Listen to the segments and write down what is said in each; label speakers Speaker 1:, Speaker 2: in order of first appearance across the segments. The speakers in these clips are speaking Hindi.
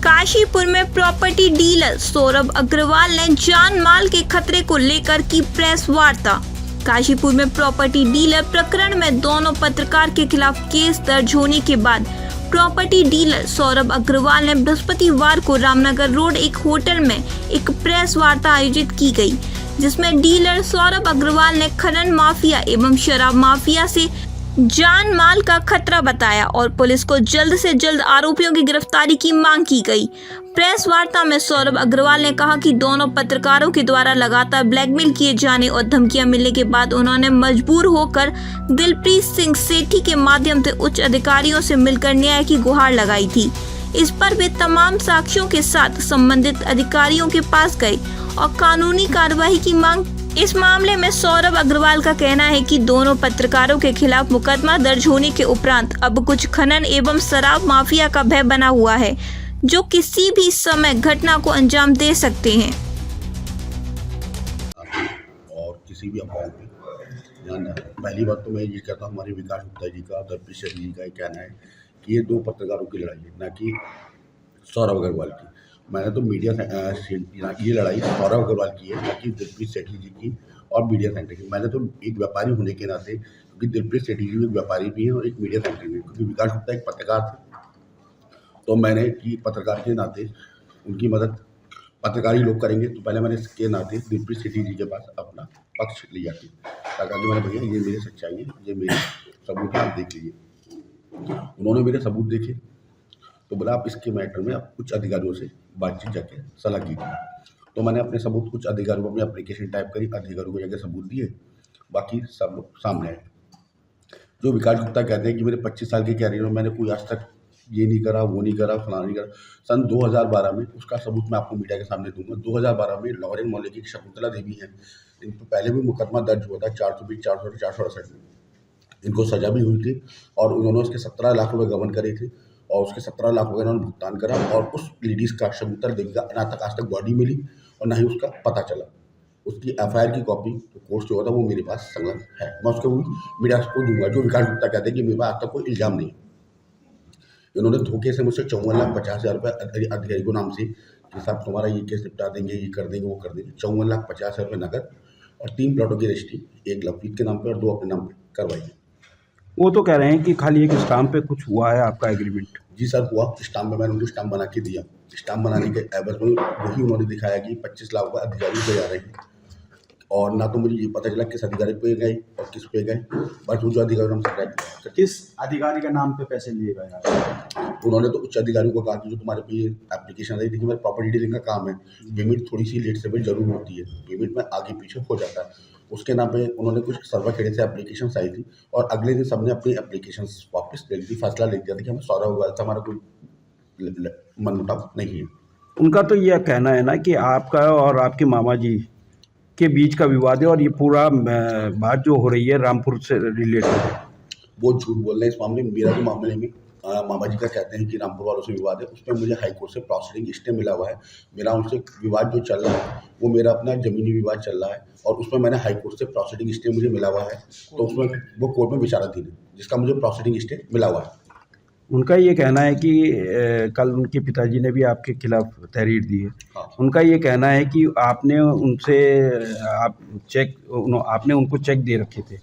Speaker 1: काशीपुर में प्रॉपर्टी डीलर सौरभ अग्रवाल ने जान माल के खतरे को लेकर की प्रेस वार्ता। काशीपुर में प्रॉपर्टी डीलर प्रकरण में दोनों पत्रकार के खिलाफ केस दर्ज होने के बाद प्रॉपर्टी डीलर सौरभ अग्रवाल ने बृहस्पतिवार को रामनगर रोड एक होटल में एक प्रेस वार्ता आयोजित की गई, जिसमें डीलर सौरभ अग्रवाल ने खनन माफिया एवं शराब माफिया से जान माल का खतरा बताया और पुलिस को जल्द से जल्द आरोपियों की गिरफ्तारी की मांग की गई। प्रेस वार्ता में सौरभ अग्रवाल ने कहा कि दोनों पत्रकारों के द्वारा लगातार ब्लैकमेल किए जाने और धमकियां मिलने के बाद उन्होंने मजबूर होकर दिलप्रीत सिंह सेठी के माध्यम से उच्च अधिकारियों से मिलकर न्याय की गुहार लगाई थी। इस पर वे तमाम साक्ष्यों के साथ संबंधित अधिकारियों के पास गए और कानूनी कार्रवाई की मांग। इस मामले में सौरभ अग्रवाल का कहना है कि दोनों पत्रकारों के खिलाफ मुकदमा दर्ज होने के उपरांत अब कुछ खनन एवं शराब माफिया का भय बना हुआ है, जो किसी भी समय घटना को अंजाम दे सकते हैं।
Speaker 2: और किसी भी अफवाह पे ध्यान रखें। पहली बात तो मैं ये कहता हूँ, हमारे विकास गुप्ता जी का, दिलप्रीत सिंह जी का कहना है कि ये दो पत्रकारों की लड़ाई है, ना कि सौरभ अग्रवाल की। मैंने तो मीडिया ये लड़ाई सौरभ अग्रवाल की है, ना कि दिलप्रीत सेठी जी की और मीडिया सेंटर की। मैंने तो एक व्यापारी होने के नाते, क्योंकि दिलप्रीत सेठी जी एक व्यापारी भी हैं और एक मीडिया सेंटर भी, क्योंकि विकास गुप्ता एक पत्रकार थे, तो मैंने कि पत्रकार के नाते उनकी मदद पत्रकारी लोग करेंगे, तो पहले मैंने इसके नाते दिलप्रीत सेठी जी के पास अपना पक्ष लिया थी। कहा कि मैंने, भैया ये मेरी सच्चाई है, ये मेरे सबूत आप देख लीजिए। उन्होंने मेरे सबूत देखे तो बोला आप इसके मैटर में आप कुछ अधिकारियों से बातचीत जाके सलाह कीजिए। तो मैंने अपने सबूत कुछ अधिकारियों को अपनी एप्लीकेशन टाइप करी, अधिकारियों को जाके सबूत दिए, बाकी सब लोग सामने आए। जो विकास गुप्ता कहते हैं कि मेरे 25 साल के कैरियर में मैंने कोई आज तक ये नहीं करा, वो नहीं करा, फलाना नहीं करा। सन 2012 में उसका सबूत मैं आपको मीडिया के सामने दूंगा। 2012 में लॉरेन मोहल्ले की शकुंतला देवी हैं, इन पर पहले भी मुकदमा दर्ज हुआ था 420, 400, 468 में। इनको सजा भी हुई थी और उन्होंने उसके 17 लाख रुपए गबन करे थे और उसके 17 लाख रुपए उन्होंने भुगतान करा। और उस लेडीज़ का, शकुंतला देवी का, ना तक आज तक बॉडी मिली और ना ही उसका पता चला। उसकी एफआईआर की कॉपी जो कोर्ट से हुआ था वो मेरे पास संलग्न है, मैं उसको मीडिया को दूंगा। जो विकास गुप्ता कहते हैं कि मेरे पास आज तक कोई इल्ज़ाम नहीं। इन्होंने धोखे से मुझसे 54,50,000 रुपये अधिकारी को नाम से कि साहब तुम्हारा ये केस निपटा देंगे, ये कर देंगे, वो कर देंगे। 54,50,000 रुपये नकद और 3 प्लॉटों की रजिस्ट्री, एक लवप्रीत के नाम पे और 2 अपने नाम पे करवाई है।
Speaker 3: वो तो कह रहे हैं कि खाली एक स्टाम्प पे कुछ हुआ है आपका एग्रीमेंट।
Speaker 2: जी सर, हुआ। स्टाम्प में मैंने उनको स्टाम्प बना के दिया। स्टाम्प बनाने के एवज में वही उन्होंने दिखाया कि 25 लाख रुपये अधिकारी पे जा रहे हैं, और ना तो मुझे ये पता चला किस अधिकारी पे गए और किस पे गए। बस वो जो अधिकारी हमसे
Speaker 3: किस अधिकारी के नाम पे पैसे लिए गए?
Speaker 2: उन्होंने तो उच्च अधिकारियों को कहा कि जो तुम्हारे पे ये एप्लीकेशन आई, देखिए मेरा प्रॉपर्टी डीलिंग का काम है, पेमेंट थोड़ी सी लेट से जरूर होती है, पेमेंट में आगे पीछे हो जाता है। उसके नाम पे उन्होंने कुछ सर्वर खेड़े से एप्लीकेशन आई थी और अगले दिन सबने अपनी एप्लीकेशन वापस ले ली थी। फैसला ले दिया था कि हमें सौरभ अग्रवाल से हमारा कोई मनमुटाव नहीं है।
Speaker 3: उनका तो यह कहना है ना कि आपका और आपके मामा जी के बीच का विवाद है और ये पूरा बात जो हो रही है रामपुर से रिलेटेड है।
Speaker 2: वो झूठ बोल रहे हैं इस मामले में। मेरा जो मामले में मामा जी का कहते हैं कि रामपुर वालों से विवाद है, उसमें मुझे हाई कोर्ट से प्रोसीडिंग स्टे मिला हुआ है। मेरा उनसे विवाद जो चल रहा है वो मेरा अपना ज़मीनी विवाद चल रहा है और उसमें मैंने हाई कोर्ट से प्रोसीडिंग स्टे मुझे मिला हुआ है, तो उसमें वो कोर्ट में विचाराधीन है, जिसका मुझे प्रोसीडिंग स्टे मिला हुआ है।
Speaker 3: उनका ये कहना है कि कल उनके पिताजी ने भी आपके खिलाफ तहरीर दी है।
Speaker 2: हाँ।
Speaker 3: उनका ये कहना है कि आपने उनसे आपने उनको चेक दे रखे थे।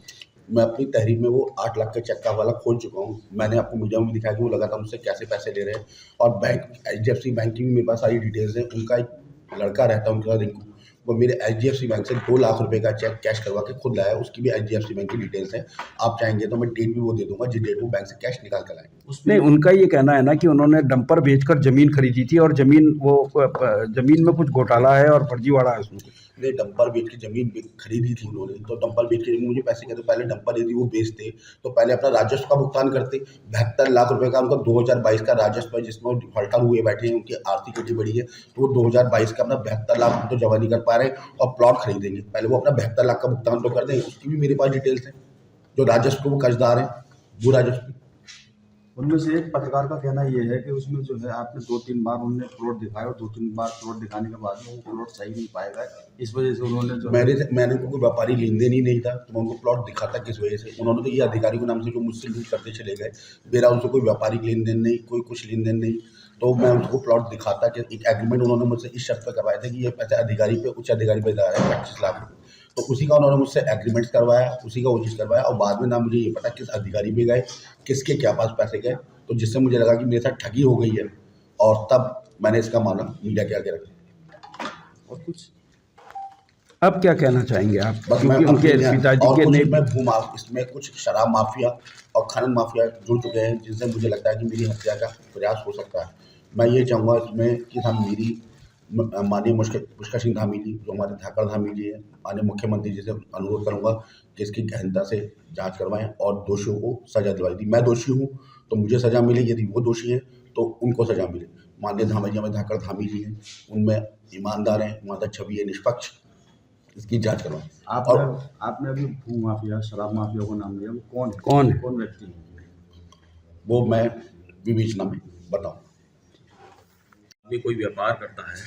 Speaker 2: मैं अपनी तहरीर में वो 8 लाख के चेक का हवाला खोल चुका हूँ। मैंने आपको मीडिया में दिखाया कि वो लगातार मुझसे कैसे पैसे ले रहे हैं, और बैंक HDFC बैंक की भी मेरे पास सारी डिटेल्स हैं। उनका एक लड़का रहता है उनका रिंकू, वो मेरे HDFC बैंक से 2 लाख रुपए का चेक कैश करवा के खुद लाया। उसकी भी HDFC बैंक की डिटेल्स है। आप चाहेंगे तो मैं डेट भी वो दे दूंगा जिस डेट वो बैंक से कैश निकाल कर लाएंगे।
Speaker 3: नहीं, उनका ये कहना है ना कि उन्होंने डंपर बेचकर ज़मीन खरीदी थी और ज़मीन में कुछ घोटाला है और फर्जीवाड़ा है उसमें।
Speaker 2: नहीं, डंपर बेच के ज़मीन खरीदी थी उन्होंने, तो डंपर बेच के मुझे पैसे कहते, पहले डंपर यदि वो बेचते तो पहले अपना राजस्व का भुगतान करते। 72 लाख रुपए का उनका 2022 का राजस्व है, जिसमें डिफॉल्टर हुए बैठे हैं, उनकी आर्थिक स्थिति बड़ी है, तो वो 2022 का अपना 72 लाख तो जमा नहीं कर पा रहे और प्लॉट खरीदेंगे। पहले वो अपना 72 लाख का भुगतान तो कर दें, उसकी भी मेरे पास डिटेल्स हैं। जो राजस्व को वो कर्जदार हैं, वो राजस्व
Speaker 4: उनमें से एक पत्रकार का कहना ये है कि उसमें जो है आपने 2-3 बार उन्हें प्लॉट दिखाया और 2-3 बार प्लॉट दिखाने के बाद में वो प्लॉट सही नहीं पाएगा, इस वजह से उन्होंने जो
Speaker 2: मैंने उनको कोई व्यापारी लेन देन ही नहीं था, तो मैं उनको प्लॉट दिखाता किस वजह से? उन्होंने तो ये अधिकारी के नाम से जो मुझसे लूट करते चले गए, मेरा उनसे कोई व्यापारिक लेन देन नहीं, कोई कुछ लेन देन नहीं, तो मैं उनको प्लॉट दिखाता कि एक एग्रीमेंट उन्होंने मुझसे इस शर्त पर करवाया था कि ये पैसा अधिकारी पे, उच्च अधिकारी पे जा रहा है 25 लाख रुपये, तो उसी का उन्होंने मुझसे एग्रीमेंट करवाया, उसी का वो चीज़ करवाया, और बाद में ना मुझे ये पता किस अधिकारी पे गए, किसके क्या पास पैसे गए, तो जिससे मुझे लगा कि मेरे साथ ठगी हो गई है, और तब मैंने इसका मामला मीडिया के आगे रखा।
Speaker 4: और कुछ
Speaker 3: अब क्या कहना चाहेंगे आप?
Speaker 2: बस मैं
Speaker 3: क्योंकि उनके पिताजी के नहीं,
Speaker 2: इसमें कुछ शराब माफिया और खनन माफिया जुड़ चुके हैं, जिनसे मुझे लगता है कि मेरी हत्या का प्रयास हो सकता है। मैं ये चाहूँगा इसमें कि हम मेरी माननीय पुष्कर सिंह धामी जी, जो हमारे धाकड़ धामी जी हैं, माननीय मुख्यमंत्री जी से अनुरोध करूँगा कि इसकी गहनता से जांच करवाएं और दोषियों को सजा दिलवाई दी। मैं दोषी हूँ तो मुझे सजा मिले, यदि वो दोषी है तो उनको सजा मिले। माननीय धामी जी, हमारे धाकड़ धामी जी हैं, उनमें ईमानदार हैं, ईमानदार छवि है, निष्पक्ष, इसकी जांच करवाएं।
Speaker 4: आपने अभी भू माफिया, शराब माफिया को नाम लिया, वो कौन व्यक्ति है?
Speaker 2: वो मैं विवेचना में बताऊँ।
Speaker 5: आदमी कोई व्यापार करता है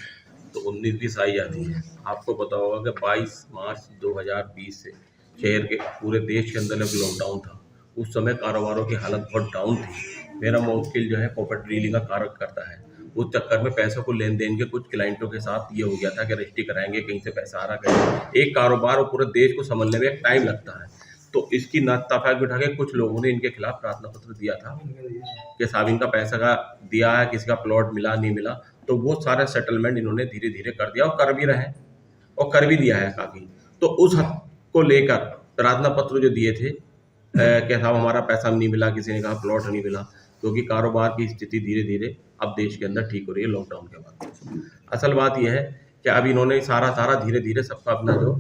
Speaker 5: तो 19-20 आई जाती है। आपको पता होगा कि 22 मार्च 2020 से शहर के पूरे देश के अंदर लॉकडाउन था। उस समय कारोबारों की हालत बहुत डाउन थी। मेरा मुवक्किल जो है प्रॉपर्टी डीलिंग का कार्य करता है। उस चक्कर में पैसों को लेन देन के कुछ क्लाइंटों के साथ ये हो गया था कि रजिस्ट्री कराएंगे, कहीं से पैसा आ रहा कहीं। एक कारोबार और पूरे देश को संभलने में एक टाइम लगता है, तो इसकी नाताफाक उठा के कुछ लोगों ने इनके खिलाफ प्रार्थना पत्र दिया था कि साहब इनका पैसा का दिया है, किसी का प्लॉट मिला नहीं मिला, तो वो सारा सेटलमेंट इन्होंने धीरे धीरे कर दिया और कर भी रहे हैं और कर भी दिया है काफ़ी। तो उस हद को लेकर प्रार्थना पत्र जो दिए थे कि साहब हमारा पैसा नहीं मिला, किसी ने कहा प्लॉट नहीं मिला, क्योंकि कारोबार की स्थिति धीरे धीरे अब देश के अंदर ठीक हो रही है लॉकडाउन के बाद। असल बात यह है कि अब इन्होंने सारा धीरे धीरे सबका अपना जो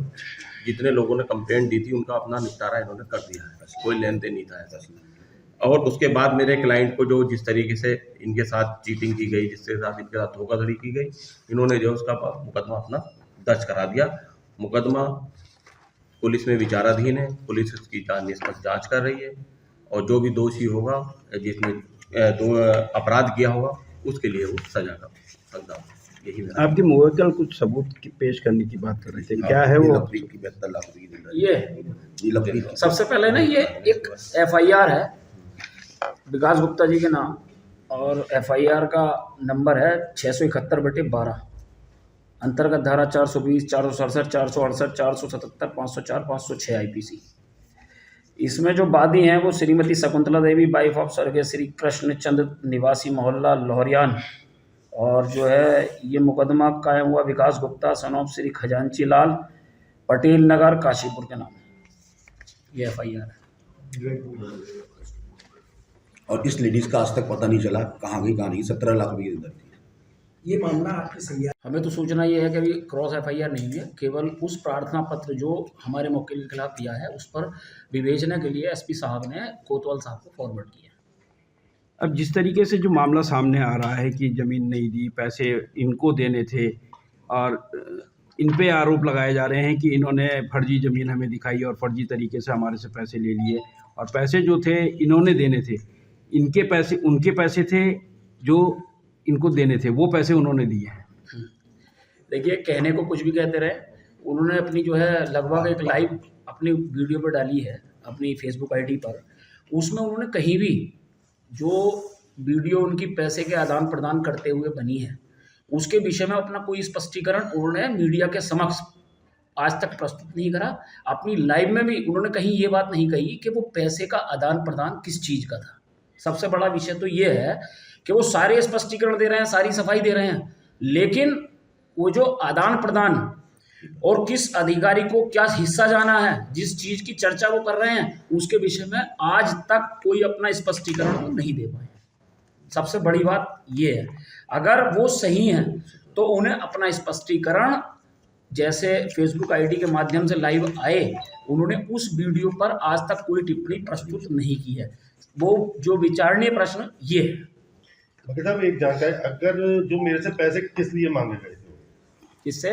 Speaker 5: जितने लोगों ने कंप्लेंट दी थी उनका अपना निपटारा इन्होंने कर दिया है, कोई लेन देन नहीं था ऐसा। और उसके बाद मेरे क्लाइंट को जो जिस तरीके से इनके साथ चीटिंग की गई, जिसके साथ इनके साथ धोखाधड़ी की गई, इन्होंने जो उसका मुकदमा अपना दर्ज करा दिया। मुकदमा पुलिस में विचाराधीन है, पुलिस उसकी निष्पक्ष जांच कर रही है और जो भी दोषी होगा, जिसने अपराध किया होगा, उसके लिए वो सजा का हकदार है। यही मेरा
Speaker 3: आपके मुवक्किल कुछ सबूत की पेश करने की बात कर रहे थे, क्या है वो?
Speaker 2: 72 लाख रुपये
Speaker 6: ये सबसे पहले ना ये एक FIR है विकास गुप्ता जी के नाम, और FIR का नंबर है 671/12, अंतर्गत धारा 420, 467, 468, 477, 504, 506 IPC। इसमें जो वादी हैं वो श्रीमती शकुंतला देवी, वाइफ ऑफ स्वर्गीय श्री कृष्ण चंद्र, निवासी मोहल्ला लोहरियान, और जो है ये मुकदमा कायम हुआ विकास गुप्ता सन ऑफ श्री खजांची लाल, पटेल नगर, काशीपुर के नाम। ये FIR है।
Speaker 2: और इस लेडीज का आज तक पता नहीं चला कहाँ गई कहाँ नहीं। 17 लाख रुपये की अंदर थी।
Speaker 7: ये मामला आपकी सही है?
Speaker 6: हमें तो सूचना ये है कि अभी क्रॉस FIR नहीं है, केवल उस प्रार्थना पत्र जो हमारे मुवक्किल के खिलाफ दिया है उस पर विवेचना के लिए SP साहब ने कोतवाल साहब को फॉरवर्ड किया।
Speaker 3: अब जिस तरीके से जो मामला सामने आ रहा है कि ज़मीन नहीं दी, पैसे इनको देने थे, और इन पे आरोप लगाए जा रहे हैं कि इन्होंने फर्जी ज़मीन हमें दिखाई और फर्जी तरीके से हमारे से पैसे ले लिए, और पैसे जो थे इन्होंने देने थे, इनके पैसे उनके पैसे थे जो इनको देने थे, वो पैसे उन्होंने दिए हैं।
Speaker 6: देखिए, कहने को कुछ भी कहते रहे, उन्होंने अपनी जो है लगभग एक लाइव अपनी वीडियो पर डाली है अपनी फेसबुक ID पर। उसमें उन्होंने कहीं भी जो वीडियो उनकी पैसे के आदान प्रदान करते हुए बनी है उसके विषय में अपना कोई स्पष्टीकरण उन्होंने मीडिया के समक्ष आज तक प्रस्तुत नहीं करा। अपनी लाइव में भी उन्होंने कहीं ये बात नहीं कही कि वो पैसे का आदान प्रदान किस चीज़ का था। सबसे बड़ा विषय तो ये है कि वो सारे स्पष्टीकरण दे रहे हैं, सारी सफाई दे रहे हैं, लेकिन वो जो आदान प्रदान और किस अधिकारी को क्या हिस्सा जाना है, जिस चीज़ की चर्चा वो कर रहे हैं, उसके विषय में आज तक कोई अपना स्पष्टीकरण नहीं दे पाए। सबसे बड़ी बात ये है, अगर वो सही हैं तो उन्हें अपना स्पष्टीकरण, जैसे फेसबुक ID के माध्यम से लाइव आए, उन्होंने उस वीडियो पर आज तक कोई टिप्पणी प्रस्तुत नहीं की है। वो जो विचारणीय प्रश्न ये है।
Speaker 8: वकील साहब, एक जानकारी, अगर जो मेरे से पैसे किस लिए मांगे गए थे?
Speaker 6: किससे?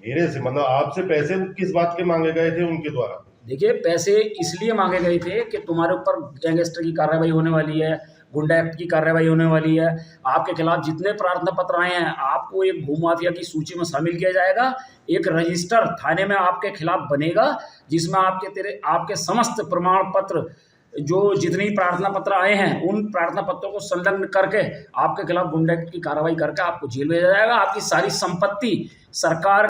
Speaker 8: मेरे से, मतलब आपसे पैसे वो किस बात के मांगे गए थे उनके द्वारा?
Speaker 6: देखिए, पैसे इसलिए मांगे गए थे कि तुम्हारे ऊपर गैंगस्टर की कार्रवाई होने वाली है, गुंडा एक्ट की कार्रवाई होने वाली है। आपके खिलाफ जितने प्रार्थना पत्र आए हैं आपको एक भूमाफिया की सूची में शामिल किया जाएगा। एक रजिस्टर थाने में आपके खिलाफ बनेगा जिसमें आपके समस्त प्रमाण पत्र जो जितनी प्रार्थना पत्र आए हैं उन प्रार्थना पत्रों को संलग्न करके आपके खिलाफ गुंडा एक्ट की कार्रवाई करके आपको जेल भेजा जाएगा। आपकी सारी संपत्ति सरकार